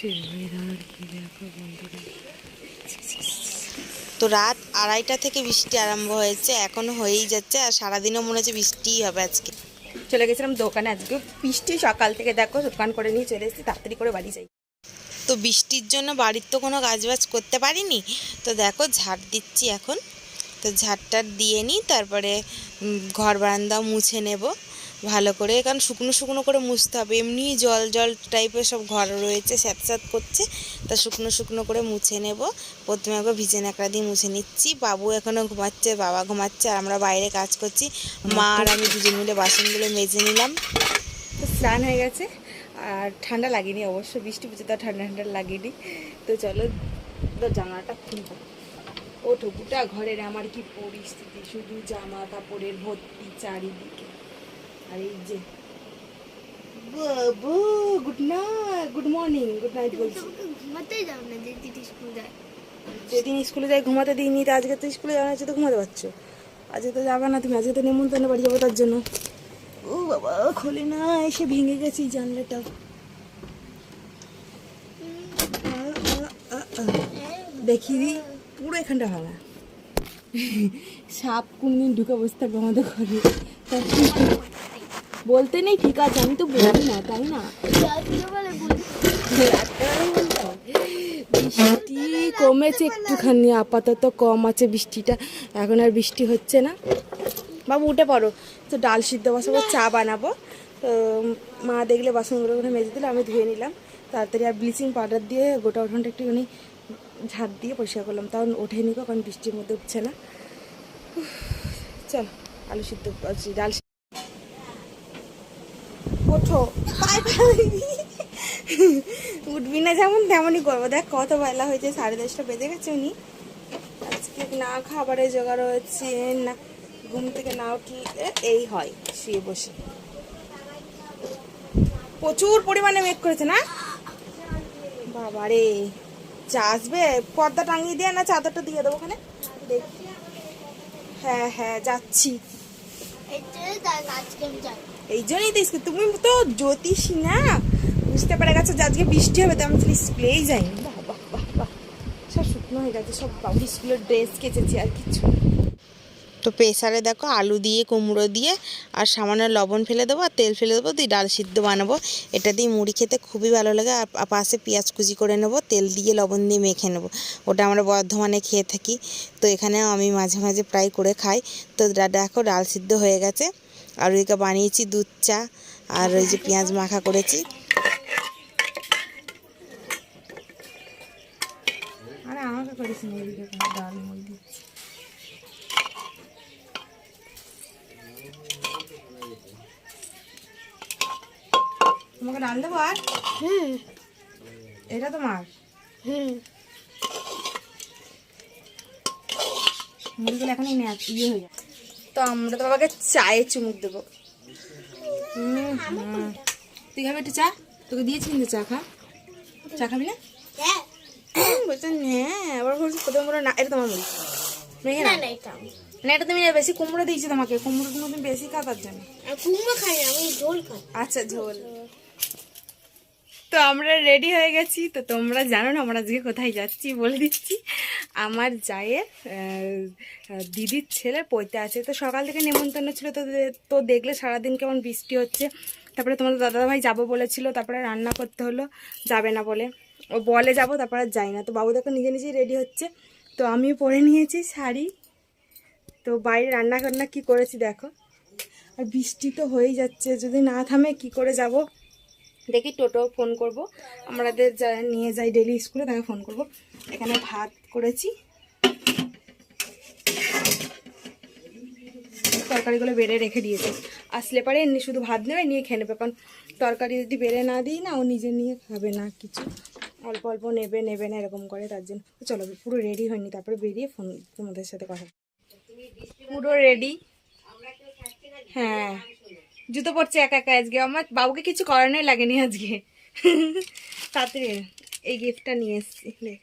বৃষ্টির ওয়েদার কি দেখো বন্ধুরা। তো রাত 2:30টা থেকে বৃষ্টি আরম্ভ হয়েছে, এখনো হয়েই যাচ্ছে, আর সারাদিনও মনে হচ্ছে বৃষ্টিই হবে আজকে। চলে গেছিলাম দোকানে, আজকে বৃষ্টি সকাল থেকে দেখো, দোকান করে নিয়ে চলে এসেছি, তাড়াতাড়ি করে বাড়ি যাই। তো বৃষ্টির জন্য বাড়ির তো কোনো কাজবাজ করতে পারিনি, তো দেখো ঝাড় দিচ্ছি এখন। তো ঝাড়টার দিয়ে নিই, তারপরে ঘর বারান্দা মুছে নেব ভালো করে, কারণ শুকনো শুকনো করে মুছতে হবে, এমনি জল জল টাইপের সব ঘর রয়েছে, স্যাঁতস্যাঁত করছে, তা শুকনো শুকনো করে মুছে নেব। প্রথমে একবার ভিজে ন্যাকড়া দিয়ে মুছে নিচ্ছি। বাবু এখনও ঘুমাচ্ছে, বাবা ঘুমাচ্ছে, আর আমরা বাইরে কাজ করছি। মা আর আমি দুজন মিলে বাসনগুলো মেজে নিলাম। তো স্নান হয়ে গেছে, আর ঠান্ডা লাগেনি অবশ্য, বৃষ্টি বুঝে তো ঠান্ডা ঠান্ডা লাগেনি। তো চলো তো জামাটা খুলবো। ওঠো গোটা ঘরের আমার কি পরিস্থিতি, শুধু জামা কাপড়ের ভর্তি চারিদিকে। আর এই যে বাবু, good night, good morning, good night বলছি। ঘুমাতে যাও না যে দিদি স্কুল যায়। যেদিন স্কুলে যাই ঘুমাতে দিইনি, তো আজকে তো স্কুলে যাওয়া হচ্ছে, তো ঘুমাতে পারছো। আজকে তো যাবে না তুমি, আজকে তো নেমন্তন্ন বাড়ি যাবো তার জন্য। ও বাবা, খোলে না, এসে ভেঙে গেছি জানলাটা। দেখি দি, পুরো এখানটা ভাঙা। সাপ কোনদিন ঢুকে বসে থাকবে আমাদের ঘরে, বলতে নেই, ঠিক আছে, আমি তো বলি না, তাই না। বৃষ্টি কমেছে একটুখানি, আপাতত কম আছে বৃষ্টিটা, এখন আর বৃষ্টি হচ্ছে না। বাবু উঠে পড়ো, তো ডাল সিদ্ধ বসাবো, চা বানাবো। তো মা দেখলে বাসনগুলো করে মেজে দিলে, আমি ধুয়ে নিলাম তাড়াতাড়ি, আর ব্লিচিং পাউডার দিয়ে গোটা উঠোনটা একটুখানি ঝাড় দিয়ে পরিষ্কার করলাম, তাও ওঠেনি গো, কারণ বৃষ্টির মধ্যে উঠছে না। চল আলু সিদ্ধ, ডাল ওঠো, উঠবি না যেমন তেমনই করবো। দেখ কত বেলা হয়েছে, 10:30 বেজে গেছে। উনি আজকে না খাবারের জোগাড় হয়েছে, না ঘুম থেকে না উঠলে এই হয়, শুয়ে বসে। প্রচুর পরিমাণে মেঘ করেছে না বাবা রে। চা আসবে, পর্দা টাঙিয়ে দিয়ে না চাদরটা দিয়ে দেবো ওখানে, দেখি। হ্যাঁ হ্যাঁ যাচ্ছি, এই জন্যই তো তুমি তো জ্যোতিষী না, বুঝতে পেরে গেছো যে আজকে বৃষ্টি হবে, তো আমি স্কুলেই যাইনি। বাহ বাহ বাহ বাহ, সব শুকনো হয়ে গেছে, সব বাবুর স্কুলের ড্রেস কেচেছি, আর কিছু। তো প্রেসারে দেখো আলু দিয়ে কুমড়ো দিয়ে আর সামান্য লবণ ফেলে দেবো, আর তেল ফেলে দেবো, দিয়ে ডাল সিদ্ধ বানাবো। এটা দিয়ে মুড়ি খেতে খুবই ভালো লাগে, আর পাশে পেঁয়াজ কুচি করে নেবো, তেল দিয়ে লবণ দিয়ে মেখে নেবো। ওটা আমরা বর্ধমানে খেয়ে থাকি, তো এখানেও আমি মাঝে মাঝে প্রায় করে খাই। তো দেখো ডাল সিদ্ধ হয়ে গেছে, আর ওইদিকে বানিয়েছি দুধ চা, আর ওই যে পেঁয়াজ মাখা করেছি। আরে আমাকে করিস না, এদিকে ডাল মুড়ি দিচ্ছি। তোমাকে ডাল দেবো আর? এটা তোমার? মুড়িগুলো এখন ইয়ে হয়ে যায়। তো আমরা তো বাবাকে চায়ে চুমুক দেবো। তুই খাবি একটু চা? তোকে দিয়েছি কিন্তু চা, খা। চা খাবি না? বলছেন হ্যাঁ, আবার বলছি প্রথমে না, এটা তোমার মুড়ি মেঘে না, না এটা তুমি বেশি কুমড়ো দিয়েছি তোমাকে, কুমড়ো তুমি বেশি খা, তার জন্য। কুমড়ো খাই না, আমি ঝোল খাই। আচ্ছা ঝোল। তো আমরা রেডি হয়ে গেছি, তো তোমরা জানো না আমরা আজকে কোথায় যাচ্ছি, বলে দিচ্ছি। আমার জায়ের দিদির ছেলে পৈতে আছে, তো সকাল থেকে নেমন্তন্ন ছিল, তো দেখলে সারাদিন কেমন বৃষ্টি হচ্ছে। তারপরে তোমাদের দাদাভাই যাবো বলেছিল, তারপরে রান্না করতে হলো, যাবে না বলে, ও বলে যাবো, তারপরে আর যাই না। তো বাবু দেখো নিজে নিজেই রেডি হচ্ছে, তো আমিও পরে নিয়েছি শাড়ি। তো বাইরে রান্না বান্না কী করেছি দেখো, আর বৃষ্টি তো হয়েই যাচ্ছে, যদি না থামে কি করে যাব। দেখি টোটো ফোন করব, আমাদের নিয়ে যাই ডেলি স্কুলে, তাকে ফোন করব। এখানে ভাত করেছি, তরকারিগুলো বেড়ে রেখে দিয়েছে, আসলে পরে এমনি শুধু ভাত নেবে, নিয়ে খেয়ে নেবে, কারণ তরকারি যদি বেড়ে না দিই না, ও নিজে নিয়ে খাবে না কিছু, অল্প অল্প নেবে নেবে না এরকম করে, তার জন্য। চলো পুরো রেডি হয়নি, তারপরে বেরিয়ে ফোন তোমাদের সাথে কথা। পুরো রেডি, হ্যাঁ জুতো পরছে একা একা আজকে, আমার বাবুকে কিছু করানোই লাগেনি আজকে। তাড়াতাড়ি এই গিফটটা নিয়ে এসেছি, দেখ।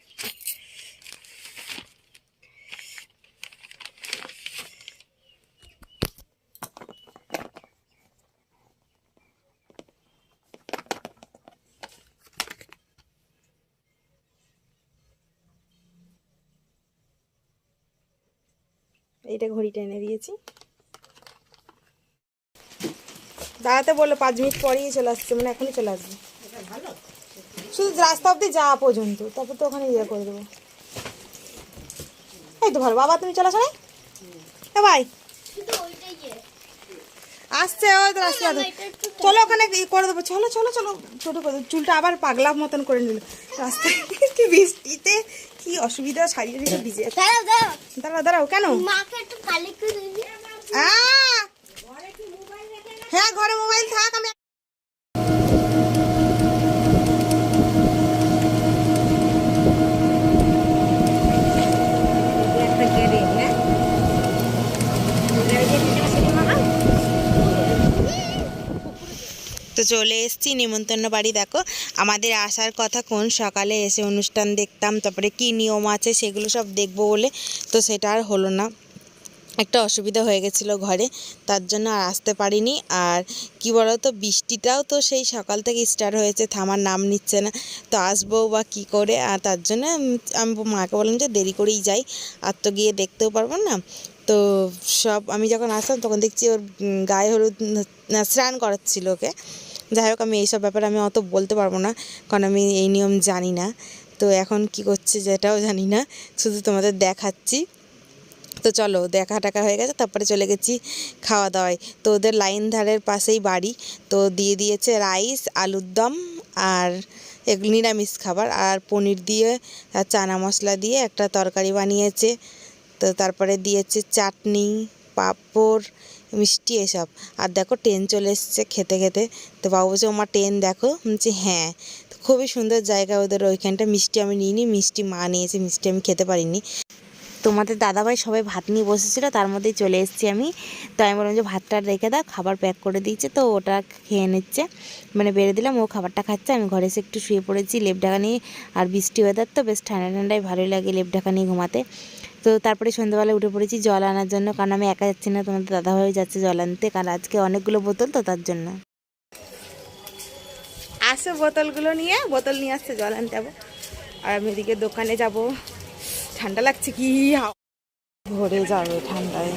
এইটা ঘড়িটা এনে দিয়েছি। দাঁড়াতে বললো 5 মিনিট পরেই চলে আসছে, মানে এখনই চলে আসবে। শুধু রাস্তা অব্দি যাওয়া পর্যন্ত, তারপর তো ওখানে ইয়ে করে দেবো। এই তো ভালো। বাবা তুমি চলে আসো না? এ ভাই আসছে, ওই তো রাস্তা। চলো ওখানে ই করে দেবো। চলো চলো চলো, ছোটো করে দেবো। চুলটা আবার পাগলা মতন করে নিল রাস্তায়। কি বৃষ্টিতে কি অসুবিধা, সারিয়ে দিতে ভিজে। দাঁড়াও দাঁড়াও, কেন? মাকে একটু খালি করে দিবি। হ্যাঁ ঘরে মোবাইল থাক, আমি তো চলে এসেছি নিমন্ত্রণ বাড়ি। দেখো আমাদের আসার কথা কোন সকালে এসে অনুষ্ঠান দেখতাম, তারপরে কি নিয়ম আছে সেগুলো সব দেখবো বলে, তো সেটা আর হলো না। একটা অসুবিধা হয়ে গেছিলো ঘরে, তার জন্য আর আসতে পারিনি। আর কি বলো তো, বৃষ্টিটাও তো সেই সকাল থেকে স্টার্ট হয়েছে, থামার নাম নিচ্ছে না। তো আসবো বা কী করে, আর তার জন্য আমি মাকে বললাম যে দেরি করেই যাই, আর তো গিয়ে দেখতেও পারবো না। তো সব আমি যখন আসলাম তখন দেখছি ওর গায়ে হলুদ স্নান করাচ্ছিল ওকে। যাই হোক, আমি এইসব ব্যাপারে আমি অত বলতে পারবো না, কারণ আমি এই নিয়ম জানি না। তো এখন কি করছে যেটাও জানি না, শুধু তোমাদের দেখাচ্ছি। তো চলো, দেখা টাকা হয়ে গেছে, তারপরে চলে গেছি খাওয়া দাওয়ায়। তো ওদের লাইন ধারের পাশেই বাড়ি, তো দিয়ে দিয়েছে রাইস, আলুর দম আর এগুলো নিরামিষ খাবার, আর পনির দিয়ে আর চানা মশলা দিয়ে একটা তরকারি বানিয়েছে। তো তারপরে দিয়েছে চাটনি, পাঁপড়, মিষ্টি এসব। আর দেখো ট্রেন চলে এসছে খেতে খেতে। তো বাবু বলছে ওমা ট্রেন দেখো, বলছি হ্যাঁ। তো খুবই সুন্দর জায়গা ওদের ওইখানটা। মিষ্টি আমি নিইনি, মিষ্টি মা নিয়েছে, মিষ্টি আমি খেতে পারিনি। তোমাদের দাদাভাই সবাই ভাত নিয়ে বসেছিল, তার মধ্যেই চলে এসেছি আমি। তো আমি বললাম যে ভাতটা রেখে দাও, খাবার প্যাক করে দিয়েছে, তো ওটা খেয়ে নিচ্ছে। মানে বেড়ে দিলাম, ও খাবারটা খাচ্ছে, আমি ঘরে এসে একটু শুয়ে পড়েছি লেপ ঢাকা নিয়ে। আর বৃষ্টি ওয়েদার তো বেশ ঠান্ডা ঠান্ডায় ভালোই লাগে লেপ ঢাকা নিয়ে ঘুমাতে। তো তারপরে সন্ধ্যাবেলা উঠে পড়েছি জল আনার জন্য, কারণ আমি একা যাচ্ছি না, তোমাদের দাদাভাই যাচ্ছে জল আনতে, কারণ আজকে অনেকগুলো বোতল তো তার জন্য। আসো বোতলগুলো নিয়ে, বোতল নিয়ে আসছে, জল আনতে যাবো। আর আমি এদিকে দোকানে যাব। ঠান্ডা লাগছে, কি ভরে যাবে ঠান্ডায়।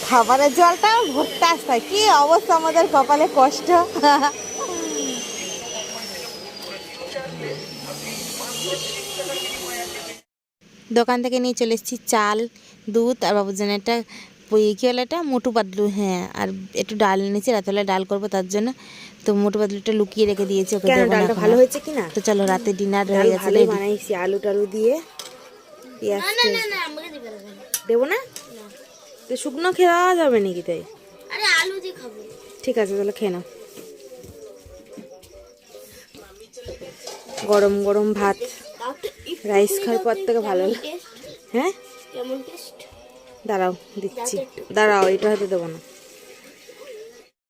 খাবারের জলটা ভরতে আসতে হয়, কি অবস্থা আমাদের কপালে কষ্ট। দোকান থেকে নিয়ে চলে এসেছি চাল, দুধ, আর বাবুর জন্য একটা কী হলো এটা, মোটু পাতলু। হ্যাঁ, আর একটু ডাল এনেছি, রাতেবেলা ডাল করবো তার জন্য। তো মোটু পাতলুটা লুকিয়ে রেখে দিয়েছি, ওকে কেন, দেবো না ডালটা এখন ভালো আর। হয়েছে কিনা? তো চলো, রাতে ডিনার ডাল হয়ে গেছে ভালোই ready। বানাইছি, আলু টালু দিয়ে পেঁয়াজ না আমাকে দিবে না। দেবো না? তো শুকনো খাওয়া যাবে নাকি তাই? আরে আলু দিয়ে খাবো। ঠিক আছে তাহলে খেয়ে নাও। গরম গরম ভাত, রাইস খাওয়ার পর থেকে ভালো লাগে। হ্যাঁ কেমন টেস্ট? দাঁড়াও দিচ্ছি, দাঁড়াও এটা হতে দেবো না।